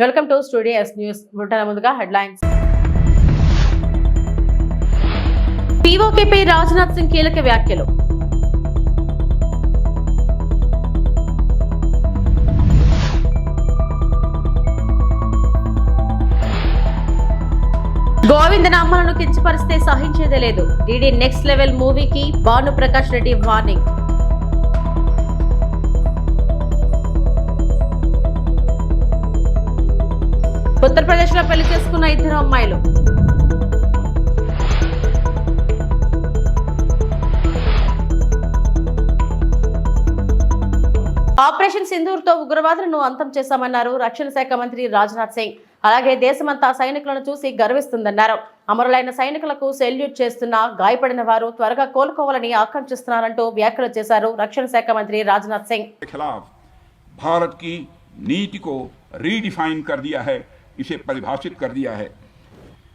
Welcome to studio yes news. Bulletin ముందుగా headlines. పీఓకేపై Rajnath Singh కీలక వ్యాఖ్యలు. గోవింద నామాలను కించపరిస్తే సహించేదే లేదు. డీడీ నెక్స్ట్ లెవెల్ మూవీకి భాను ప్రకాష్ రెడ్డి వార్నింగ్. ఉత్తరప్రదేశ్ లో పెళ్లి చేసుకున్న ఇద్దరు అమ్మాయిలు. ఆపరేషన్ సింధూర్ తో ఉగ్రవాదులను అంతం చేశామన్నారు రక్షణ శాఖ మంత్రి రాజ్నాథ్ సింగ్. అలాగే దేశమంతా సైనికులను చూసి గర్విస్తుందన్నారు. అమరులైన సైనికులకు సెల్యూట్ చేస్తున్నా గాయపడిన వారు త్వరగా కోలుకోవాలని ఆకాంక్షిస్తున్నారంటూ వ్యాఖ్యలు చేశారు రక్షణ శాఖ మంత్రి రాజ్నాథ్ సింగ్. भारत की नीति को रीडिफाइन कर दिया है, इसे परिभाषित कर दिया है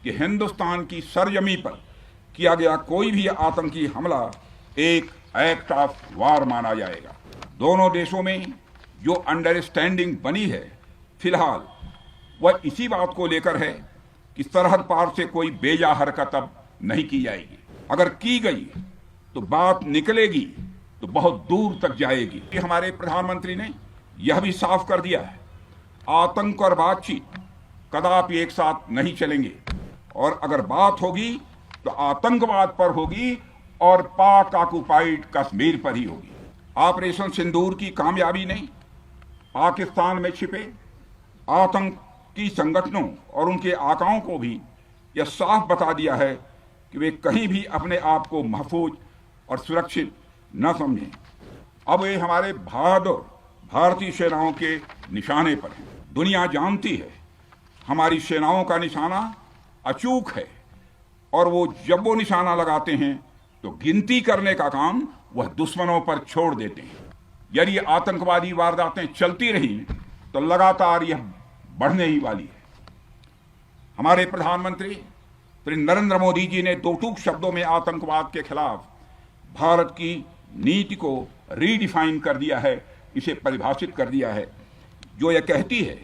कि हिंदुस्तान की सरजमी पर किया गया कोई भी आतंकी हमला एक एक्ट ऑफ वार माना जाएगा. दोनों देशों में जो अंडरस्टैंडिंग बनी है फिलहाल वह इसी बात को लेकर है कि सरहद पार से कोई बेजा हरकत अब नहीं की जाएगी. अगर की गई तो बात निकलेगी तो बहुत दूर तक जाएगी. हमारे प्रधानमंत्री ने यह भी साफ कर दिया है, आतंक और बातचीत कदापि एक साथ नहीं चलेंगे और अगर बात होगी तो आतंकवाद पर होगी और पाक ऑक्युपाइड कश्मीर पर ही होगी. ऑपरेशन सिंदूर की कामयाबी ने पाकिस्तान में छिपे आतंकी संगठनों और उनके आकाओं को भी यह साफ बता दिया है कि वे कहीं भी अपने आप को महफूज और सुरक्षित न समझें. अब वे हमारे बहादुर भारतीय सेनाओं के निशाने पर हैं. दुनिया जानती है हमारी सेनाओं का निशाना अचूक है और वो जब वो निशाना लगाते हैं तो गिनती करने का काम वह दुश्मनों पर छोड़ देते हैं. यदि आतंकवादी वारदातें चलती रही तो लगातार यह बढ़ने ही वाली है. हमारे प्रधानमंत्री श्री नरेंद्र मोदी जी ने दो टूक शब्दों में आतंकवाद के खिलाफ भारत की नीति को रीडिफाइन कर दिया है, इसे परिभाषित कर दिया है, जो यह कहती है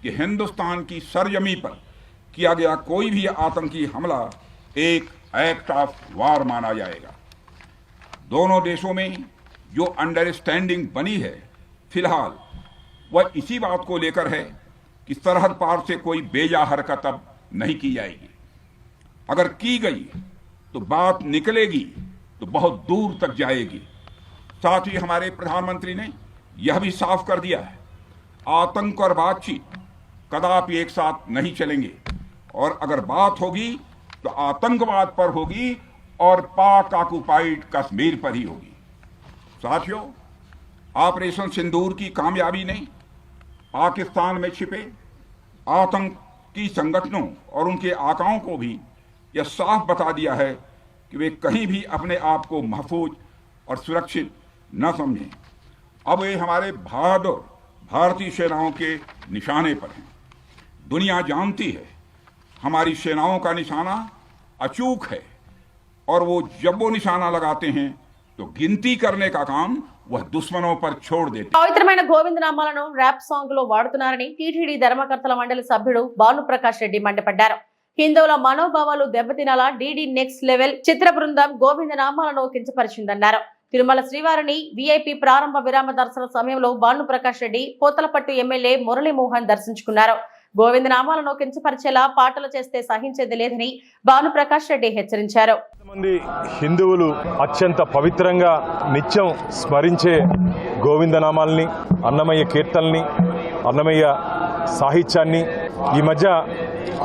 कि हिंदुस्तान की सरजमी पर किया गया कोई भी आतंकी हमला एक एक्ट ऑफ वार माना जाएगा. दोनों देशों में जो अंडरस्टैंडिंग बनी है फिलहाल वह इसी बात को लेकर है कि सरहद पार से कोई बेजा हरकत अब नहीं की जाएगी. अगर की गई तो बात निकलेगी तो बहुत दूर तक जाएगी. साथ ही हमारे प्रधानमंत्री ने यह भी साफ कर दिया है, आतंक और बातचीत कदापि एक साथ नहीं चलेंगे और अगर बात होगी तो आतंकवाद पर होगी और पाक ऑक्युपाइड कश्मीर पर ही होगी. साथियों, ऑपरेशन सिंदूर की कामयाबी ने पाकिस्तान में छिपे आतंकी संगठनों और उनके आकाओं को भी यह साफ बता दिया है कि वे कहीं भी अपने आप को महफूज और सुरक्षित न समझें. अब वे हमारे बहादुर भारतीय सेनाओं के निशाने पर हैं. दुनिया जानती है हमारी सेनाओं का निशाना अचूक है और वो जब वो निशाना लगाते हैं तो गिनती करने का काम वह दुश्मनों पर छोड़ देते. పవిత్రమైన గోవింద నామాలను ర్యాప్ సాంగ్ లో వాడుతున్నారని టీటీడీ ధర్మకర్తల మండలి సభ్యుడు భాను ప్రకాష్ రెడ్డి మండిపడ్డారు. హిందువుల మనోభావాలు దెబ్బతినాలా డీడీ నెక్స్ట్ లెవెల్ చిత్ర బృందం గోవింద నామాలను కించపరిచిందన్నారు. తిరుమల శ్రీవారిని వీఐపీ ప్రారంభ విరామ దర్శన సమయంలో భాను ప్రకాష్ రెడ్డి పోతలపట్టు ఎమ్మెల్యే మురళీమోహన్ దర్శించుకున్నారు. గోవింద నామాలను కించపరిచేలా పాటలు చేస్తే సహించేది లేదని భాను ప్రకాష్ రెడ్డి హెచ్చరించారు. మంది హిందువులు అత్యంత పవిత్రంగా నిత్యం స్మరించే గోవిందనామాల్ని, అన్నమయ్య కీర్తనల్ని, అన్నమయ్య సాహిత్యాన్ని ఈ మధ్య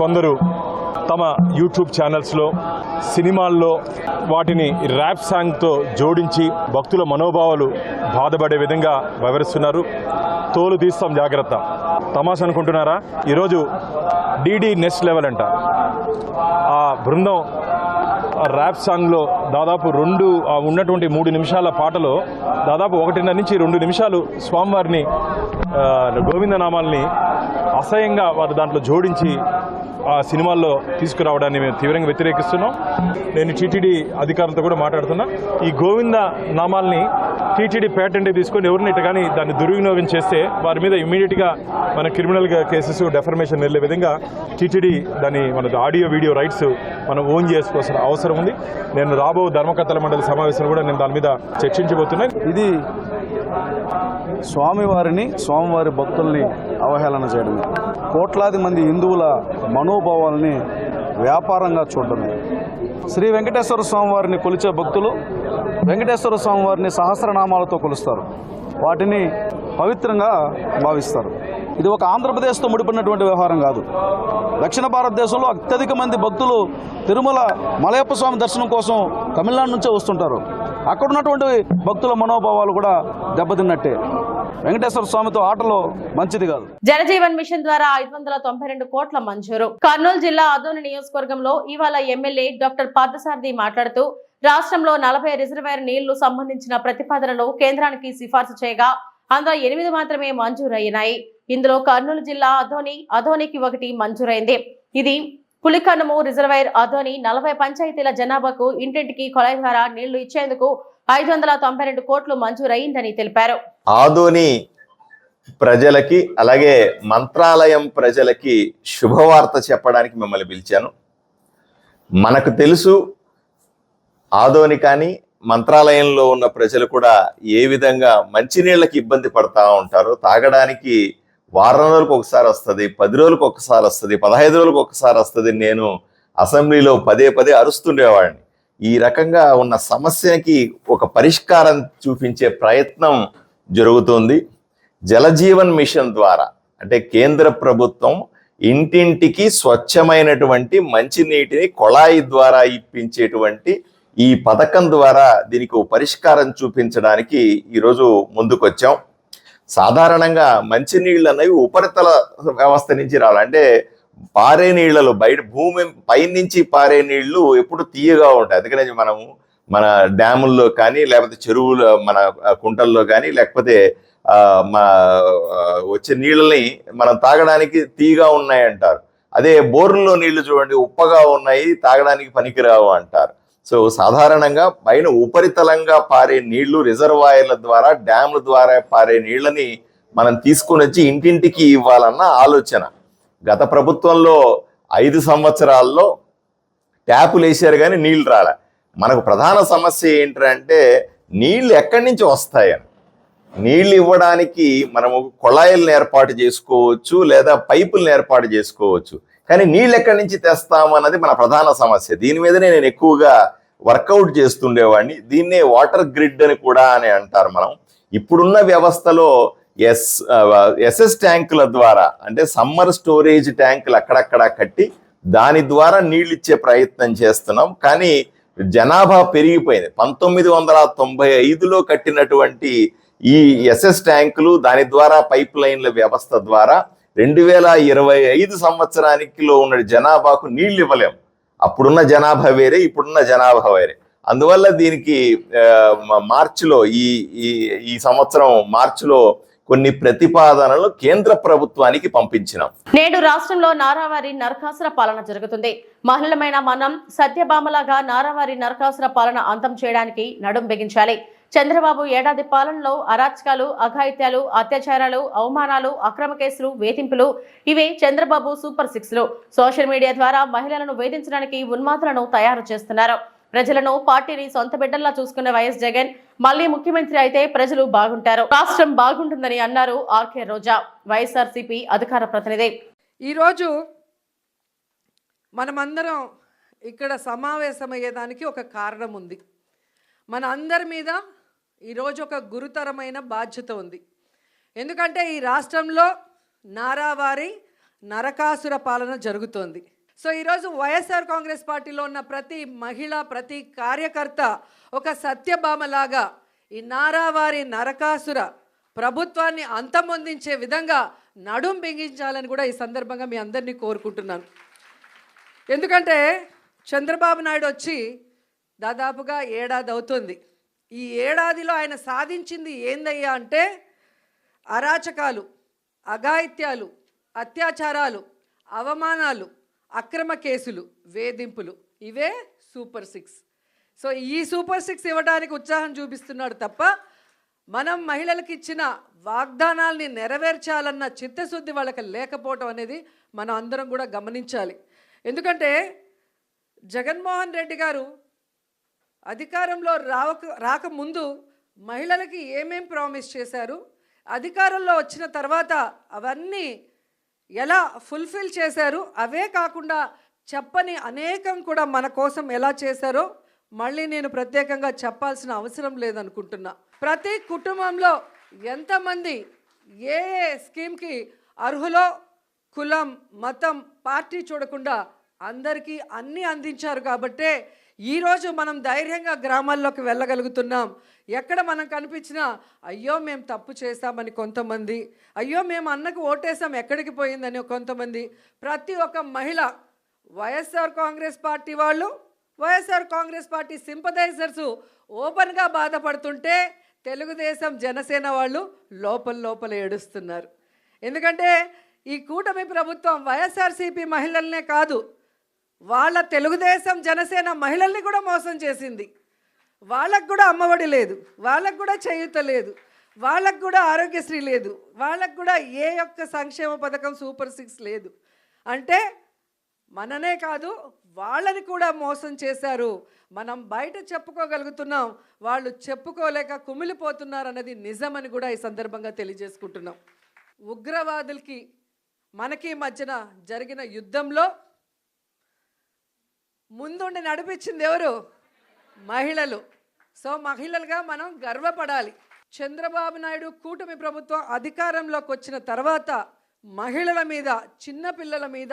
కొందరు తమ యూట్యూబ్ ఛానల్స్లో, సినిమాల్లో వాటిని ర్యాప్ సాంగ్తో జోడించి భక్తుల మనోభావాలు బాధపడే విధంగా వివరిస్తున్నారు. తోలు తీస్తాం జాగ్రత్త. తమాషా అనుకుంటున్నారా? ఈరోజు డీడీ నెక్స్ట్ లెవెల్ అంట. ఆ బృందం ర్యాప్ సాంగ్లో దాదాపు ఉన్నటువంటి 3 నిమిషాల పాటలో దాదాపు 1.5 నుంచి 2 నిమిషాలు స్వామివారిని గోవిందనామాల్ని అసహ్యంగా వారు దాంట్లో జోడించి ఆ సినిమాల్లో తీసుకురావడాన్ని మేము తీవ్రంగా వ్యతిరేకిస్తున్నాం. నేను టీటీడీ అధికారులతో కూడా మాట్లాడుతున్నా. ఈ గోవింద నామాల్ని టీటీడీ పేటెంట్ తీసుకొని ఎవరిని ఇట్లా కానీ దాన్ని దుర్వినియోగం చేస్తే వారి మీద ఇమీడియట్గా మన క్రిమినల్ కేసెస్ డెఫర్మేషన్ వెళ్ళే విధంగా టీటీడీ దాన్ని మన ఆడియో వీడియో రైట్స్ మనం ఓన్ చేసుకోవాల్సిన అవసరం ఉంది. నేను రాబో ధర్మకర్తల మండలి సమావేశం కూడా నేను దాని మీద చర్చించబోతున్నాను. ఇది స్వామివారి భక్తుల్ని అవహేళన చేయడమే, కోట్లాది మంది హిందువుల మనోభావాలని వ్యాపారంగా చూడడమే. శ్రీ వెంకటేశ్వర స్వామివారిని కొలిచే భక్తులు వెంకటేశ్వర స్వామివారిని సహస్రనామాలతో కొలుస్తారు, వాటిని పవిత్రంగా భావిస్తారు. ఇది ఒక ఆంధ్రప్రదేశ్తో ముడిపడినటువంటి వ్యవహారం కాదు. దక్షిణ భారతదేశంలో అత్యధిక మంది భక్తులు తిరుమల మలయప్ప స్వామి దర్శనం కోసం తమిళనాడు నుంచే వస్తుంటారు. అక్కడ ఉన్నటువంటి భక్తుల మనోభావాలు కూడా దెబ్బతిన్నట్టే. వెంకటేశ్వర స్వామితో ఆటలో మంచిది కాదు. జలజీవన్ మిషన్ ద్వారా 592 కోట్ల మంజూరు. కర్నూలు జిల్లా ఆదోని నియోజకవర్గంలో ఇవాళ ఎమ్మెల్యే డాక్టర్ పార్థసారథి మాట్లాడుతూ రాష్ట్రంలో 40 రిజర్వాయర్ నీళ్లు సంబంధించిన ప్రతిపాదనలు కేంద్రానికి సిఫార్సు చేయగా అందులో 8 మాత్రమే మంజూరయ్యాయి. ఇందులో కర్నూలు జిల్లా అదోనికి 1 మంజూరైంది. ఇది పులికనుము రిజర్వాయర్ అదోని 40 పంచాయతీల జనాభాకు ఇంటింటికి కొళాయి ద్వారా నీళ్లు ఇచ్చేందుకు 592 కోట్లు మంజూరైందని తెలిపారు. ఆదోని ప్రజలకి అలాగే మంత్రాలయం ప్రజలకి శుభవార్త చెప్పడానికి మిమ్మల్ని పిలిచాను. మనకు తెలుసు ఆదోని కానీ మంత్రాలయంలో ఉన్న ప్రజలు కూడా ఏ విధంగా మంచినీళ్ళకి ఇబ్బంది పడతా ఉంటారో. తాగడానికి వారం రోజులకు ఒకసారి వస్తుంది, 10 రోజులకు ఒకసారి వస్తుంది, 15 రోజులకు ఒకసారి వస్తుంది. నేను అసెంబ్లీలో పదే అరుస్తుండేవాడిని. ఈ రకంగా ఉన్న సమస్యకి ఒక పరిష్కారం చూపించే ప్రయత్నం జరుగుతుంది. జలజీవన్ మిషన్ ద్వారా అంటే కేంద్ర ప్రభుత్వం ఇంటింటికి స్వచ్ఛమైనటువంటి మంచినీటిని కొళాయి ద్వారా ఇప్పించేటువంటి ఈ పథకం ద్వారా దీనికి పరిష్కారం చూపించడానికి ఈరోజు ముందుకొచ్చాం. సాధారణంగా మంచినీళ్ళు అనేవి ఉపరితల వ్యవస్థ నుంచి రావాలి. అంటే పారే నీళ్లలో బయట భూమి పైనుంచి పారే నీళ్లు ఎప్పుడు తీయగా ఉంటాయి. అందుకనే మనము మన డ్యాముల్లో కానీ లేకపోతే చెరువులు మన కుంటల్లో కానీ లేకపోతే వచ్చే నీళ్ళని మనం తాగడానికి తీయగా ఉన్నాయి అంటారు. అదే బోర్లలో నీళ్లు చూడండి ఉప్పగా ఉన్నాయి, తాగడానికి పనికిరావు అంటారు. సో సాధారణంగా పైన ఉపరితలంగా పారే నీళ్లు రిజర్వాయర్ల ద్వారా డ్యామ్ల ద్వారా పారే నీళ్ళని మనం తీసుకుని వచ్చి ఇంటింటికి ఇవ్వాలన్న ఆలోచన. గత ప్రభుత్వంలో 5 సంవత్సరాల్లో ట్యాపులు వేసారు కానీ నీళ్లు రాలే. మనకు ప్రధాన సమస్య ఏంటంటే నీళ్లు ఎక్కడి నుంచి వస్తాయని. నీళ్లు ఇవ్వడానికి మనము కొళాయిలను ఏర్పాటు చేసుకోవచ్చు లేదా పైపులను ఏర్పాటు చేసుకోవచ్చు, కానీ నీళ్ళు ఎక్కడి నుంచి తెస్తామన్నది మన ప్రధాన సమస్య. దీని మీదనే నేను ఎక్కువగా వర్కౌట్ చేస్తుండేవాడిని. దీన్నే వాటర్ గ్రిడ్ అని కూడా అని అంటారు. మనం ఇప్పుడున్న వ్యవస్థలో ఎస్ఎస్ ట్యాంకుల ద్వారా అంటే సమ్మర్ స్టోరేజ్ ట్యాంకులు అక్కడక్కడ కట్టి దాని ద్వారా నీళ్ళు ఇచ్చే ప్రయత్నం చేస్తున్నాం. కానీ జనాభా పెరిగిపోయింది. 1995లో కట్టినటువంటి ఈ ఎస్ఎస్ ట్యాంకులు దాని ద్వారా పైప్ లైన్ల వ్యవస్థ ద్వారా 2025 సంవత్సరానికిలో ఉన్న జనాభాకు నీళ్లు ఇవ్వలేము. అప్పుడున్న జనాభా వేరే, ఇప్పుడున్న జనాభా వేరే. అందువల్ల దీనికి మార్చిలో ఈ సంవత్సరం మార్చిలో కొన్ని ప్రతిపాదనలు కేంద్ర ప్రభుత్వానికి పంపించినాం. నేడు రాష్ట్రంలో నారావారి నరకాసుర పాలన జరుగుతుంది. మహిళమైన మనం సత్యభామలాగా నారావారి నరకాసుర పాలన అంతం చేయడానికి నడుం బిగించాలి. చంద్రబాబు ఏడాది పాలనలో అరాచకాలు, అఘాయిత్యాలు, అత్యాచారాలు, అవమానాలు, అక్రమ కేసులు, వేధింపులు ఇవే చంద్రబాబు సూపర్ 6లు. సోషల్ మీడియా ద్వారా మహిళలను వేధించడానికి ఉన్మాదులను తయారు చేస్తున్నారు. ప్రజలను పార్టీని సొంత బిడ్డల్లా చూసుకున్న వైఎస్ జగన్ మళ్లీ ముఖ్యమంత్రి అయితే ప్రజలు బాగుంటారు, రాష్ట్రం బాగుంటుందని అన్నారు ఆర్కే రోజా, వైఎస్ఆర్సీపీ అధికార ప్రతినిధి. ఈరోజు మనమందరం ఇక్కడ సమావేశమయ్యేదానికి ఒక కారణం ఉంది. మన అందరి మీద ఈరోజు ఒక గురుతరమైన బాధ్యత ఉంది. ఎందుకంటే ఈ రాష్ట్రంలో నారావారి నరకాసుర పాలన జరుగుతోంది. సో ఈరోజు వైఎస్ఆర్ కాంగ్రెస్ పార్టీలో ఉన్న ప్రతి మహిళ, ప్రతి కార్యకర్త ఒక సత్యభామలాగా ఈ నారావారి నరకాసుర ప్రభుత్వాన్ని అంతమొందించే విధంగా నడుం బిగించాలని కూడా ఈ సందర్భంగా మీ అందరినీ కోరుకుంటున్నాను. ఎందుకంటే చంద్రబాబు నాయుడు వచ్చి దాదాపుగా ఏడాది అవుతుంది. ఈ ఏడాదిలో ఆయన సాధించింది ఏందయ్యా అంటే అరాచకాలు, అఘాయిత్యాలు, అత్యాచారాలు, అవమానాలు, అక్రమ కేసులు, వేధింపులు ఇవే సూపర్ 6. సో ఈ సూపర్ 6 ఇవ్వడానికి ఉత్సాహం చూపిస్తున్నాడు తప్ప మనం మహిళలకు ఇచ్చిన వాగ్దానాల్ని నెరవేర్చాలన్న చిత్తశుద్ధి వాళ్ళకి లేకపోవటం అనేది మనం అందరం కూడా గమనించాలి. ఎందుకంటే జగన్మోహన్ రెడ్డి గారు అధికారంలో రాకముందు మహిళలకి ఏమేం ప్రామిస్ చేశారు, అధికారంలో వచ్చిన తర్వాత అవన్నీ ఎలా ఫుల్ఫిల్ చేశారు, అవే కాకుండా చెప్పని అనేకం కూడా మన కోసం ఎలా చేశారో మళ్ళీ నేను ప్రత్యేకంగా చెప్పాల్సిన అవసరం లేదనుకుంటున్నా. ప్రతి కుటుంబంలో ఎంతమంది ఏ స్కీమ్కి అర్హులో కులం, మతం, పార్టీ చూడకుండా అందరికీ అన్నీ అందించారు కాబట్టే ఈరోజు మనం ధైర్యంగా గ్రామాల్లోకి వెళ్ళగలుగుతున్నాం. ఎక్కడ మనం కనిపించినా అయ్యో మేము తప్పు చేశామని కొంతమంది, అయ్యో మేము అన్నకు ఓటేసాం ఎక్కడికి పోయిందని కొంతమంది, ప్రతి ఒక్క మహిళ వైఎస్ఆర్ కాంగ్రెస్ పార్టీ వాళ్ళు, వైఎస్ఆర్ కాంగ్రెస్ పార్టీ సింపథైజర్స్ ఓపెన్గా బాధపడుతుంటే తెలుగుదేశం జనసేన వాళ్ళు లోపల ఏడుస్తున్నారు. ఎందుకంటే ఈ కూటమి ప్రభుత్వం వైఎస్ఆర్సీపీ మహిళలనే కాదు, వాళ్ళ తెలుగుదేశం జనసేన మహిళల్ని కూడా మోసం చేసింది. వాళ్ళకు కూడా అమ్మఒడి లేదు, వాళ్ళకు కూడా చేయూత లేదు, వాళ్ళకు కూడా ఆరోగ్యశ్రీ లేదు, వాళ్ళకు కూడా ఏ ఒక్క సంక్షేమ పథకం సూపర్ 6 లేదు. అంటే మననే కాదు వాళ్ళని కూడా మోసం చేశారు. మనం బయట చెప్పుకోగలుగుతున్నాం, వాళ్ళు చెప్పుకోలేక కుమిలిపోతున్నారు అన్నది నిజమని కూడా ఈ సందర్భంగా తెలియజేసుకుంటున్నాం. ఉగ్రవాదులకి మనకి మధ్యన జరిగిన యుద్ధంలో ముందుండి నడిపించింది ఎవరు? మహిళలు. సో మహిళలుగా మనం గర్వపడాలి. చంద్రబాబు నాయుడు కూటమి ప్రభుత్వం అధికారంలోకి వచ్చిన తర్వాత మహిళల మీద, చిన్నపిల్లల మీద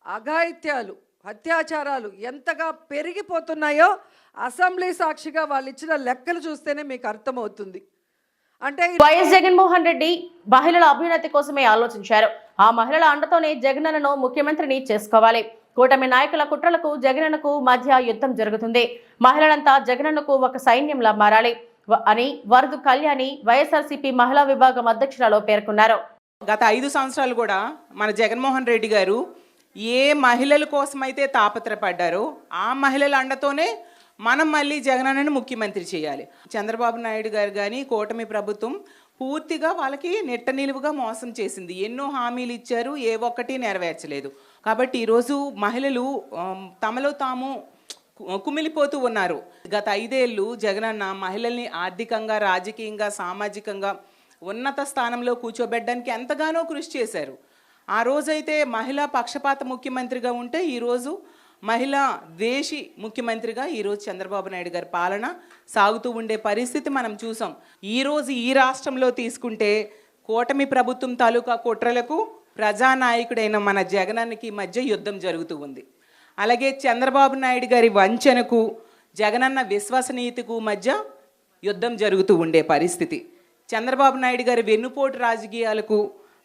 అఘాయిత్యాలు, అత్యాచారాలు ఎంతగా పెరిగిపోతున్నాయో అసెంబ్లీ సాక్షిగా వాళ్ళు ఇచ్చిన లెక్కలు చూస్తేనే మీకు అర్థమవుతుంది. అంటే వైఎస్ జగన్మోహన్ రెడ్డి మహిళల అభ్యున్నతి కోసమే ఆలోచించారు. ఆ మహిళల అండతోనే జగనన్నను ముఖ్యమంత్రిని చేసుకోవాలి. కూటమి నాయకుల కుట్రలకు జగనన్నకు మధ్య యుద్ధం జరుగుతుంది. మహిళలంతా జగనన్నకు ఒక సైన్యంలా మారాలి అని వరదు కళ్యాణి వైఎస్ఆర్సీపీ మహిళా విభాగం అధ్యక్షురాలు పేర్కొన్నారు. గత 5 సంవత్సరాలు కూడా మన జగన్మోహన్ రెడ్డి గారు ఏ మహిళల కోసమైతే తాపత్రపడ్డారో ఆ మహిళల అండతోనే మనం మళ్ళీ జగనన్నను ముఖ్యమంత్రి చేయాలి. చంద్రబాబు నాయుడు గారు కానీ కూటమి ప్రభుత్వం పూర్తిగా వాళ్ళకి నెట్ట నిలువుగా మోసం చేసింది. ఎన్నో హామీలు ఇచ్చారు, ఏ ఒక్కటి నెరవేర్చలేదు. కాబట్టి ఈరోజు మహిళలు తమలో తాము కుమిలిపోతూ ఉన్నారు. గత 5 ఏళ్ళు జగనన్న మహిళల్ని ఆర్థికంగా, రాజకీయంగా, సామాజికంగా ఉన్నత స్థానంలో కూర్చోబెట్టడానికి ఎంతగానో కృషి చేశారు. ఆ రోజైతే మహిళా పక్షపాత ముఖ్యమంత్రిగా ఉంటే ఈరోజు మహిళా ద్వేషి ముఖ్యమంత్రిగా ఈరోజు చంద్రబాబు నాయుడు గారి పాలన సాగుతూ ఉండే పరిస్థితి మనం చూసాం. ఈరోజు ఈ రాష్ట్రంలో తీసుకుంటే కూటమి ప్రభుత్వం తాలూకా కుట్రలకు ప్రజానాయకుడైన మన జగనన్నకి మధ్య యుద్ధం జరుగుతూ ఉంది. అలాగే చంద్రబాబు నాయుడు గారి వంచనకు, జగనన్న విశ్వసనీయతకు మధ్య యుద్ధం జరుగుతూ ఉండే పరిస్థితి. చంద్రబాబు నాయుడు గారి వెన్నుపోటు రాజకీయాలకు,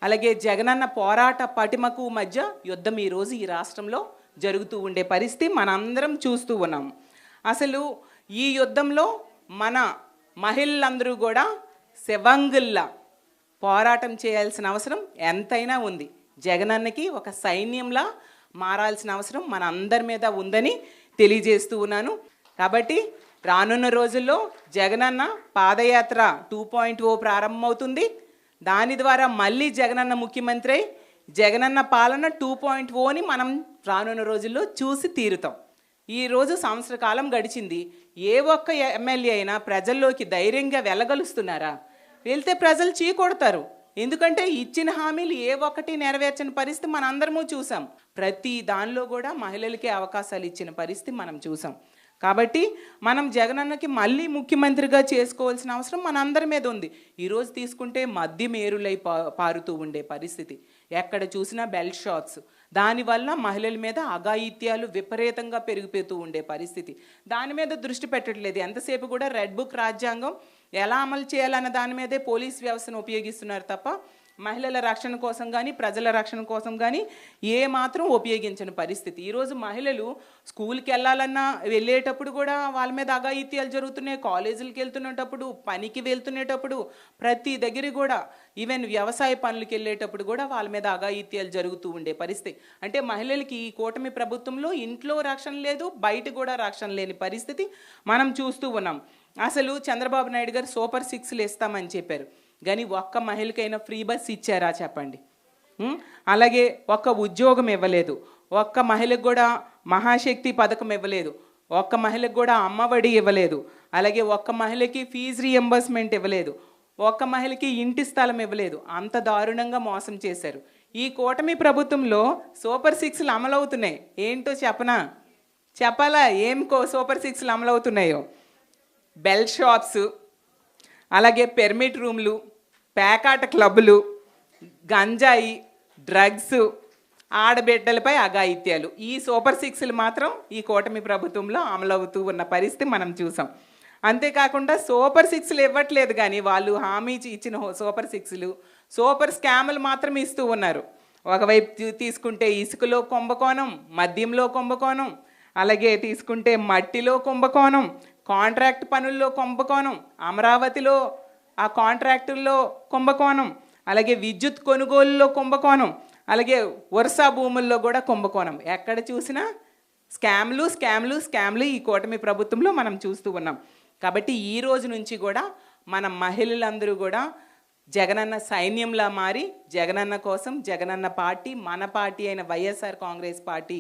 అలాగే జగనన్న పోరాట పటిమకు మధ్య యుద్ధం ఈరోజు ఈ రాష్ట్రంలో జరుగుతూ ఉండే పరిస్థితి మనందరం చూస్తూ ఉన్నాం. అసలు ఈ యుద్ధంలో మన మహిళలందరూ కూడా శవంగుల్లా పోరాటం చేయాల్సిన అవసరం ఎంతైనా ఉంది. జగనన్నకి ఒక సైన్యంలా మారాల్సిన అవసరం మన అందరి మీద ఉందని తెలియజేస్తూ ఉన్నాను. కాబట్టి రానున్న రోజుల్లో జగనన్న పాదయాత్ర 2.0 ప్రారంభమవుతుంది. దాని ద్వారా మళ్ళీ జగనన్న ముఖ్యమంత్రి అయి జగనన్న పాలన 2.0ని మనం రానున్న రోజుల్లో చూసి తీరుతాం. ఈరోజు సంవత్సర కాలం గడిచింది. ఏ ఒక్క ఎమ్మెల్యే అయినా ప్రజల్లోకి ధైర్యంగా వెళ్ళగలుస్తున్నారా? వెళ్తే ప్రజలు చీకొడతారు. ఎందుకంటే ఇచ్చిన హామీలు ఏ ఒక్కటి నెరవేర్చని పరిస్థితి మన అందరము చూసాం. ప్రతి దానిలో కూడా మహిళలకే అవకాశాలు ఇచ్చిన పరిస్థితి మనం చూసాం. కాబట్టి మనం జగనన్నకి మళ్ళీ ముఖ్యమంత్రిగా చేసుకోవాల్సిన అవసరం మన అందరి మీద ఉంది. ఈరోజు తీసుకుంటే మద్యం ఏరులై పారుతూ ఉండే పరిస్థితి, ఎక్కడ చూసినా బెల్ట్ షాట్స్, దానివల్ల మహిళల మీద అఘాయిత్యాలు విపరీతంగా పెరిగిపోతూ ఉండే పరిస్థితి. దాని మీద దృష్టి పెట్టట్లేదు. ఎంతసేపు కూడా రెడ్ బుక్ రాజ్యాంగం ఎలా అమలు చేయాలన్న దాని మీదే పోలీస్ వ్యవస్థను ఉపయోగిస్తున్నారు తప్ప మహిళల రక్షణ కోసం కానీ, ప్రజల రక్షణ కోసం కానీ ఏ మాత్రం ఉపయోగించని పరిస్థితి. ఈరోజు మహిళలు స్కూల్కి వెళ్ళేటప్పుడు కూడా వాళ్ళ మీద అఘాయిత్యాలు జరుగుతున్నాయి. కాలేజీలకు వెళ్తున్నప్పుడు, పనికి వెళ్తునేటప్పుడు, ప్రతి దగ్గర కూడా, ఈవెన్ వ్యవసాయ పనులకు వెళ్ళేటప్పుడు కూడా వాళ్ళ మీద అఘాయిత్యాలు జరుగుతూ ఉండే పరిస్థితి. అంటే మహిళలకి ఈ కూటమి ప్రభుత్వంలో ఇంట్లో రక్షణ లేదు, బయట కూడా రక్షణ లేని పరిస్థితి మనం చూస్తూ ఉన్నాం. అసలు చంద్రబాబు నాయుడు గారు సూపర్ 6లు ఇస్తామని చెప్పారు, కానీ ఒక్క మహిళకైనా ఫ్రీ బస్ ఇచ్చారా చెప్పండి? అలాగే ఒక్క ఉద్యోగం ఇవ్వలేదు, ఒక్క మహిళకు కూడా మహాశక్తి పథకం ఇవ్వలేదు, ఒక్క మహిళకు కూడా అమ్మఒడి ఇవ్వలేదు, అలాగే ఒక్క మహిళకి ఫీజు రీఎంబర్స్మెంట్ ఇవ్వలేదు, ఒక్క మహిళకి ఇంటి స్థలం ఇవ్వలేదు. అంత దారుణంగా మోసం చేశారు. ఈ కూటమి ప్రభుత్వంలో సూపర్ 6లు అమలవుతున్నాయి. ఏంటో చెప్పాలా? ఏం సూపర్ 6లు అమలవుతున్నాయో? బెల్ షాప్స్, అలాగే పెర్మిట్ రూమ్లు, పేకాట క్లబ్బులు, గంజాయి, డ్రగ్స్, ఆడబిడ్డలపై అఘాయిత్యాలు. ఈ సూపర్ 6లు మాత్రం ఈ కూటమి ప్రభుత్వంలో అమలవుతూ ఉన్న పరిస్థితి మనం చూసాం. అంతేకాకుండా సూపర్ 6లు ఇవ్వట్లేదు, కానీ వాళ్ళు హామీ ఇచ్చిన సూపర్ 6లు సూపర్ స్కాములు మాత్రం ఇస్తూ ఉన్నారు. ఒకవైపు తీసుకుంటే ఇసుకలో కుంభకోణం, మద్యంలో కుంభకోణం, అలాగే తీసుకుంటే మట్టిలో కుంభకోణం, కాంట్రాక్ట్ పనుల్లో కుంభకోణం, అమరావతిలో ఆ కాంట్రాక్టుల్లో కుంభకోణం, అలాగే విద్యుత్ కొనుగోలులో కుంభకోణం, అలాగే వరుస భూముల్లో కూడా కుంభకోణం. ఎక్కడ చూసినా స్కామ్లు ఈ కూటమి ప్రభుత్వంలో మనం చూస్తూ ఉన్నాం. కాబట్టి ఈ రోజు నుంచి కూడా మన మహిళలందరూ కూడా జగనన్న సైన్యంలా మారి జగనన్న కోసం, జగనన్న పార్టీ, మన పార్టీ అయిన వైఎస్ఆర్ కాంగ్రెస్ పార్టీ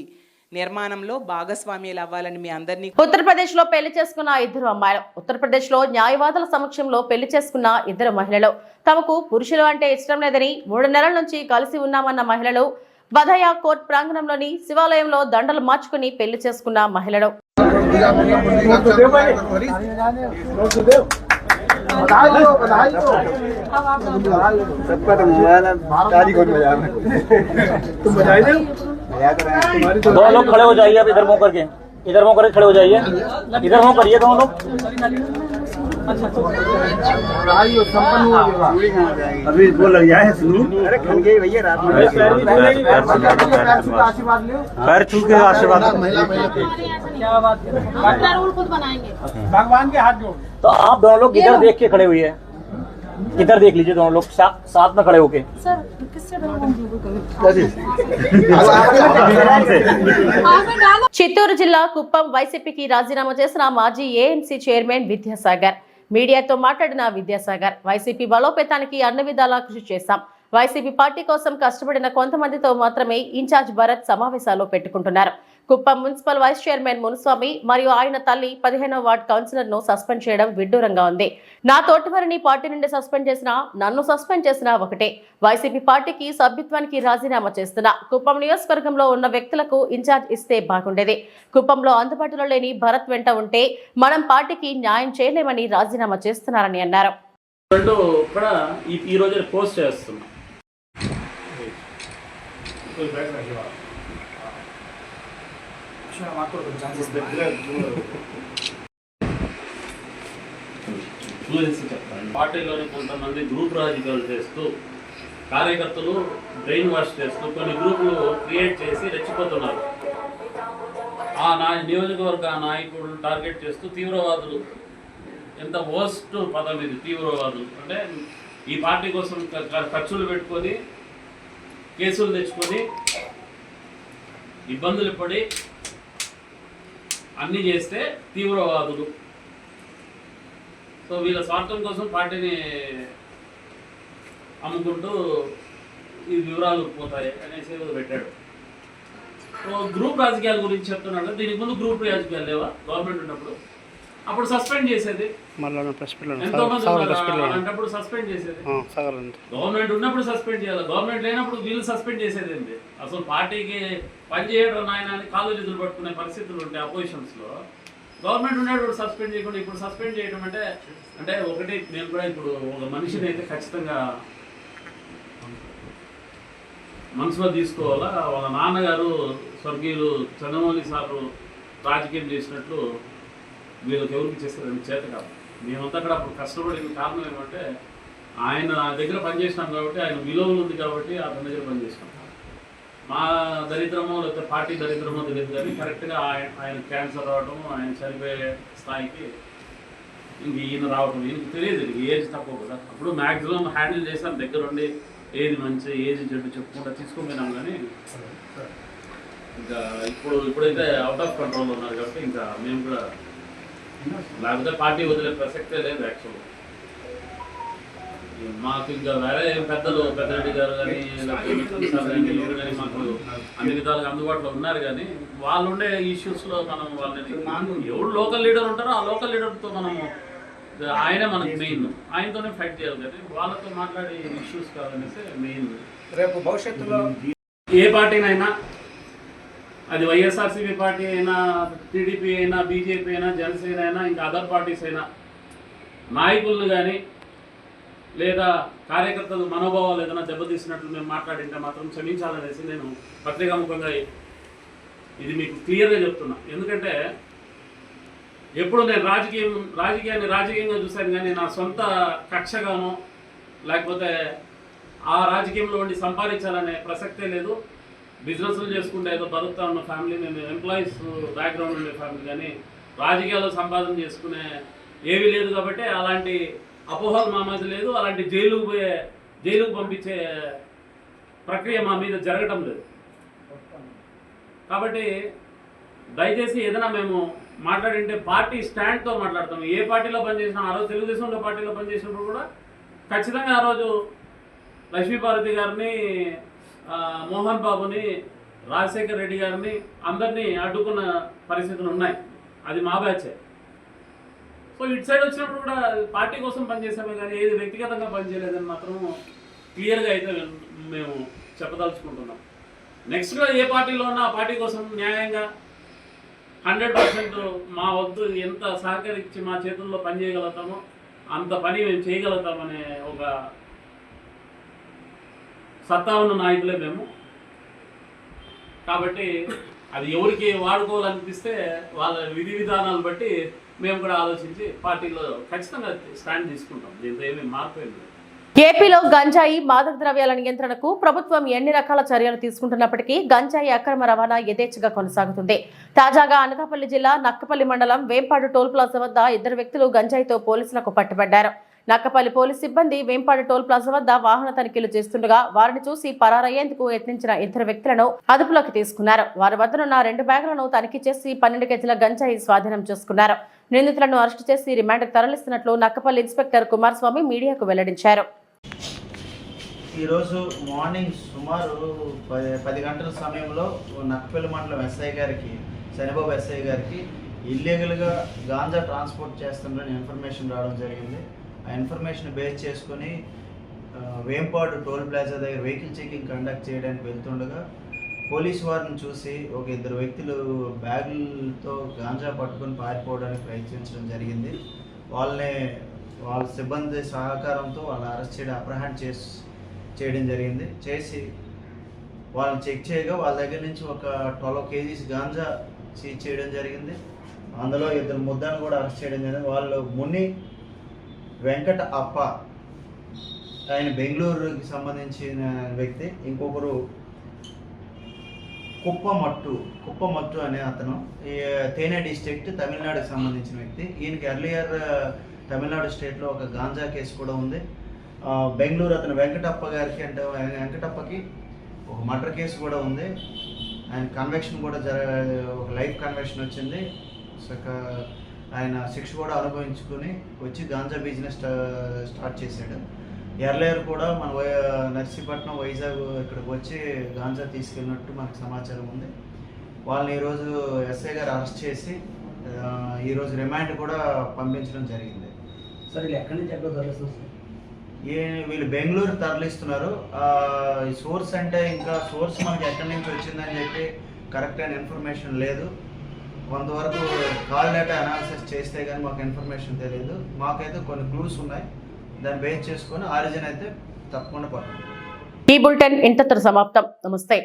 నిర్మాణంలో భాగస్వామ్యాలు అవ్వాలని మీ అందరినీ. ఉత్తరప్రదేశ్ లో పెళ్లి చేసుకున్న 2 అమ్మాయిలు. ఉత్తరప్రదేశ్ లో న్యాయవాదుల సమక్షంలో పెళ్లి చేసుకున్న 2 మహిళలు తమకు పురుషులు అంటే ఇష్టం లేదని 3 నెలల నుంచి కలిసి ఉన్నామన్న మహిళలు. బధయా కోర్టు ప్రాంగణంలోని శివాలయంలో దండలు మార్చుకుని పెళ్లి చేసుకున్న మహిళలు. दो लोग खड़े हो जाइए, अब इधर मुंह करके खड़े हो जाइए, इधर मुंह करिए दोनों लोग। अभी वो लग जाए अरे खन गई भैया रात में पैर छू के आशीर्वाद। क्या बात खुद बनाएंगे भगवान के हाथ जोड़। तो आप दोनों लोग इधर देख के खड़े हुए हैं, इधर देख लीजिए दोनों लोग साथ में खड़े होके। చిత్తూరు జిల్లా కుప్పం వైసీపీకి రాజీనామా చేసిన మాజీ ఏఎన్సీ చైర్మన్ విద్యాసాగర్. మీడియాతో మాట్లాడిన విద్యాసాగర్, వైసీపీ బలోపేతానికి అన్ని విధాలా కృషి చేశాం. వైసీపీ పార్టీ కోసం కష్టపడిన కొంతమందితో మాత్రమే ఇన్ఛార్జ్ భరత్ సమావేశాలు పెట్టుకుంటున్నారు. Kuppam municipal vice chairman Munuswamy మరియు ఆయన తల్లి 15వ వార్డు కౌన్సిలర్ ను సస్పెండ్ చేయడం విడ్డూరంగా ఉంది. నా తోటివారిని పార్టీ నుండి సస్పెండ్ చేసినా, నన్ను సస్పెండ్ చేసినా ఒకటే. వైసీపీ పార్టీకి సభ్యత్వానికి రాజీనామా చేస్తున్నా. కుప్పం నియోజకవర్గంలో ఉన్న వ్యక్తులకు ఇన్ఛార్జ్ ఇస్తే బాగుండేది. కుప్పంలో అందుబాటులో లేని భరత్ వెంట ఉంటే మనం పార్టీకి న్యాయం చేయలేమని రాజీనామా చేస్తున్నారని అన్నారు. పార్టీలోని కొంతమంది గ్రూప్ రాజకీయాలు చేస్తూ, కార్యకర్తలు బ్రెయిన్ వాష్ చేస్తూ కొన్ని గ్రూపులు క్రియేట్ చేసి రెచ్చిపోతున్నారు. ఆ నియోజకవర్గ నాయకుడు టార్గెట్ చేస్తూ తీవ్రవాదులు, ఎంత వర్స్ట్ పదం ఇది తీవ్రవాదులు అంటే, ఈ పార్టీ కోసం ఖర్చులు పెట్టుకొని కేసులు తెచ్చుకొని ఇబ్బందులు పడి అన్నీ చేస్తే తీవ్రవాదులు. సో వీళ్ళ స్వార్థం కోసం పార్టీని అమ్ముకుంటూ ఈ వివరాలు పోతాయి అనేసి పెట్టాడు. సో గ్రూప్ రాజకీయాల గురించి చెప్తున్నాడు. దీనికి ముందు గ్రూప్ రాజకీయాలు లేవా గవర్నమెంట్ ఉన్నప్పుడు? అప్పుడు సస్పెండ్ చేసేది, ఎంతోమంది సస్పెండ్ చేసేది. గవర్నమెంట్ ఉన్నప్పుడు సస్పెండ్ చేయాలి, గవర్నమెంట్ లేనప్పుడు వీళ్ళు సస్పెండ్ చేసేది ఏంటి? అసలు పార్టీకి పనిచేయడం నాయన అని కాలు చేతులు పట్టుకునే పరిస్థితులు ఉంటాయి అపోజిషన్స్లో. గవర్నమెంట్ ఉండేటప్పుడు సస్పెండ్ చేయకుండా ఇప్పుడు సస్పెండ్ చేయడం అంటే ఒకటి, నేను కూడా ఇప్పుడు ఒక మనిషిని అయితే ఖచ్చితంగా మనసులో తీసుకోవాలా. వాళ్ళ నాన్నగారు స్వర్గీయులు చంద్రమౌళి సారు రాజకీయం చేసినట్లు వీళ్ళకి ఎవరికి చేస్తారని చేత కాదు. మేమంతా అక్కడ అప్పుడు కష్టపడిన కారణం ఏమంటే, ఆయన దగ్గర పనిచేసినాం కాబట్టి, ఆయన విలువలు ఉంది కాబట్టి అతని దగ్గర పనిచేసినాం. మా దరిద్రమో లేకపోతే పార్టీ దరిద్రమో తెలియదు కానీ కరెక్ట్గా ఆయన క్యాన్సర్ రావడం, ఆయన చనిపోయే స్థాయికి ఇంక ఈయన రావడం ఈయనకి తెలియదు. ఏజ్ తక్కువ కదా. అప్పుడు మ్యాక్సిమం హ్యాండిల్ చేసాం, దగ్గర ఉండి ఏది మంచి ఏది చెడ్డు చెప్పుకుంటా తీసుకుపోయినాం. కానీ ఇంకా ఇప్పుడైతే అవుట్ ఆఫ్ కంట్రోల్ ఉన్నారు కాబట్టి ఇంకా మేము కూడా లేకపోతే పార్టీ వదిలే ప్రసక్తే లేదు యాక్చువల్గా. మాకు ఇంకా వేరే పెద్దరెడ్డి గారు కానీ కానీ మాకు అన్ని విధాలుగా అందుబాటులో ఉన్నారు, కానీ వాళ్ళు ఉండే ఇష్యూస్లో మనం వాళ్ళని ఎవరు లోకల్ లీడర్ ఉంటారో ఆ లోకల్ లీడర్తో మనము ఆయనే మనకి మెయిన్, ఆయనతోనే ఫైట్ చేయాలి, కానీ వాళ్ళతో మాట్లాడే ఇష్యూస్ కాదనేసి మెయిన్. రేపు భవిష్యత్తులో ఏ పార్టీనైనా, అది వైఎస్ఆర్సీపీ పార్టీ అయినా, టీడీపీ అయినా, బీజేపీ అయినా, జనసేన అయినా, ఇంకా అదర్ పార్టీస్ అయినా, నాయకులను కానీ లేదా కార్యకర్తలు మనోభావాలు ఏదైనా దెబ్బతీసినట్లు మేము మాట్లాడింటే మాత్రం క్షమించాలనేసి నేను పత్రికాముఖంగా ఇది మీకు క్లియర్గా చెప్తున్నా. ఎందుకంటే ఎప్పుడు నేను రాజకీయాన్ని రాజకీయంగా చూశాను, కానీ నా సొంత కక్షగానో లేకపోతే ఆ రాజకీయంలో ఉండి సంపాదించాలనే ప్రసక్తే లేదు. బిజినెస్లు చేసుకుంటే ఏదో బతుకుతా ఉన్న ఫ్యామిలీ, నేను ఎంప్లాయీస్ బ్యాక్గ్రౌండ్ ఉండే ఫ్యామిలీ, కానీ రాజకీయాల్లో సంపాదన చేసుకునే ఏమీ లేదు. కాబట్టి అలాంటి అపోహలు మా మధ్య లేదు, అలాంటి జైలుకు పంపించే ప్రక్రియ మా మీద జరగటం లేదు. కాబట్టి దయచేసి ఏదైనా మేము మాట్లాడింటే పార్టీ స్టాండ్తో మాట్లాడతాము. ఏ పార్టీలో పనిచేసినా, ఆ రోజు తెలుగుదేశంలో పార్టీలో పనిచేసినప్పుడు కూడా ఖచ్చితంగా ఆ రోజు లక్ష్మీపార్వతి గారిని, మోహన్ బాబుని, రాజశేఖర్ రెడ్డి గారిని అందరినీ అడ్డుకున్న పరిస్థితులు ఉన్నాయి. అది మా బ్యాచే. సో ఇటు సైడ్ వచ్చినప్పుడు కూడా పార్టీ కోసం పనిచేసామే, కానీ ఏది వ్యక్తిగతంగా పనిచేయలేదని మాత్రం క్లియర్గా అయితే మేము చెప్పదలుచుకుంటున్నాం. నెక్స్ట్గా ఏ పార్టీలో ఉన్నా ఆ పార్టీ కోసం న్యాయంగా 100% మా వద్దు ఎంత సహకరించి మా చేతుల్లో పని చేయగలుగుతామో అంత పని మేము చేయగలుగుతామనే ఒక సత్తా ఉన్న నాయకులే మేము. కాబట్టి అది ఎవరికి వాడుకోవాలనిపిస్తే వాళ్ళ విధి విధానాలు బట్టి మేము కూడా ఆలోచించి పార్టీలో ఖచ్చితంగా స్టాండ్ తీసుకుంటాం. దీంతో ఏమీ మార్పు ఏం లేదు. ఏపీలో గంజాయి మాదక ద్రవ్యాల నియంత్రణకు ప్రభుత్వం ఎన్ని రకాల చర్యలు తీసుకుంటున్నప్పటికీ గంజాయి అక్రమ రవాణా యథేచ్ఛగా కొనసాగుతుంది. తాజాగా అనకాపల్లి జిల్లా నక్కపల్లి మండలం వేంపాడు టోల్ ప్లాజా వద్ద 2 వ్యక్తులు గంజాయితో పోలీసులకు పట్టుబడ్డారు. నక్కపల్లి పోలీస్ సిబ్బంది వేంపాడు టోల్ ప్లాజా వద్ద వాహన తనిఖీలు చేస్తుండగా వారిని చూసి పరారయ్యేందుకు యత్నించిన 2 వ్యక్తులను అదుపులోకి తీసుకున్నారు. వారి వద్దనున్న 2 బ్యాగులను తనిఖీ చేసి 12 కేజీల గంజాయి స్వాధీనం చేసుకున్నారు. నిందితులను అరెస్టు చేసి రిమాండ్కు తరలిస్తున్నట్లు నక్కపల్లి ఇన్స్పెక్టర్ కుమారస్వామి మీడియాకు వెల్లడించారు. ఈరోజు మార్నింగ్ సుమారు 10 గంటల సమయంలో నక్కపల్లి మండలం ఎస్ఐ గారికి, శనిబాబు ఎస్ఐ గారికి ఇల్లీగల్గా గాంజా ట్రాన్స్పోర్ట్ చేస్తుందని ఇన్ఫర్మేషన్ రావడం జరిగింది. ఆ ఇన్ఫర్మేషన్ బేస్ చేసుకొని వేంపాడు టోల్ ప్లాజా దగ్గర వెహికల్ చెకింగ్ కండక్ట్ చేయడానికి వెళ్తుండగా పోలీసు వారిని చూసి ఒక 2 వ్యక్తులు బ్యాగులతో గాంజా పట్టుకొని పారిపోవడానికి ప్రయత్నించడం జరిగింది. వాళ్ళ సిబ్బంది సహకారంతో వాళ్ళని అరెస్ట్ చేయడం, అప్రహెండ్ చేయడం జరిగింది. చేసి వాళ్ళని చెక్ చేయగా వాళ్ళ దగ్గర నుంచి ఒక 12 కేజీస్ గాంజా సీజ్ చేయడం జరిగింది. అందులో 2 ముద్దాను కూడా అరెస్ట్ చేయడం జరిగింది. వాళ్ళు ముని వెంకట అప్ప, ఆయన బెంగళూరుకి సంబంధించిన వ్యక్తి. ఇంకొకరు కుప్పమట్టు అనే అతను ఈ తేనె డిస్ట్రిక్ట్, తమిళనాడుకి సంబంధించిన వ్యక్తి. ఈయనకి ఎర్లియర్ తమిళనాడు స్టేట్లో ఒక గాంజా కేసు కూడా ఉంది. బెంగళూరు అతను వెంకటప్ప గారికి, అంటే వెంకటప్పకి ఒక మర్డర్ కేసు కూడా ఉంది. ఆయన కన్వెక్షన్ కూడా ఒక లైఫ్ కన్వెక్షన్ వచ్చింది. ఆయన శిక్ష కూడా అనుభవించుకొని వచ్చి గాంజా బిజినెస్ స్టార్ట్ చేశాడు. ఎర్లేరు కూడా మన నర్సీపట్నం, వైజాగ్ ఇక్కడికి వచ్చి గాంజా తీసుకెళ్ళినట్టు మనకు సమాచారం ఉంది. వాళ్ళని ఈరోజు ఎస్ఐ గారు అరెస్ట్ చేసి ఈరోజు రిమాండ్ కూడా పంపించడం జరిగింది. సార్ ఎక్కడి నుంచి ఎక్కడ తరలిస్తున్నారు? వీళ్ళు బెంగళూరు తరలిస్తున్నారు. ఈ సోర్స్ అంటే ఇంకా సోర్స్ మనకి ఎక్కడి నుంచి వచ్చిందని చెప్పి కరెక్ట్ అయిన ఇన్ఫర్మేషన్ లేదు. కొంతవరకు కాల్ డేటా అనాలిసిస్ చేస్తే కానీ మాకు ఇన్ఫర్మేషన్ తెలియదు. మాకైతే కొన్ని క్లూస్ ఉన్నాయి, దాన్ని బేస్ చేసుకొని ఆరిజిన్ అయితే తప్పకుండా పడుతుంది. ఈ బులెటిన్ ఇంతటితో సమాప్తం. నమస్తే.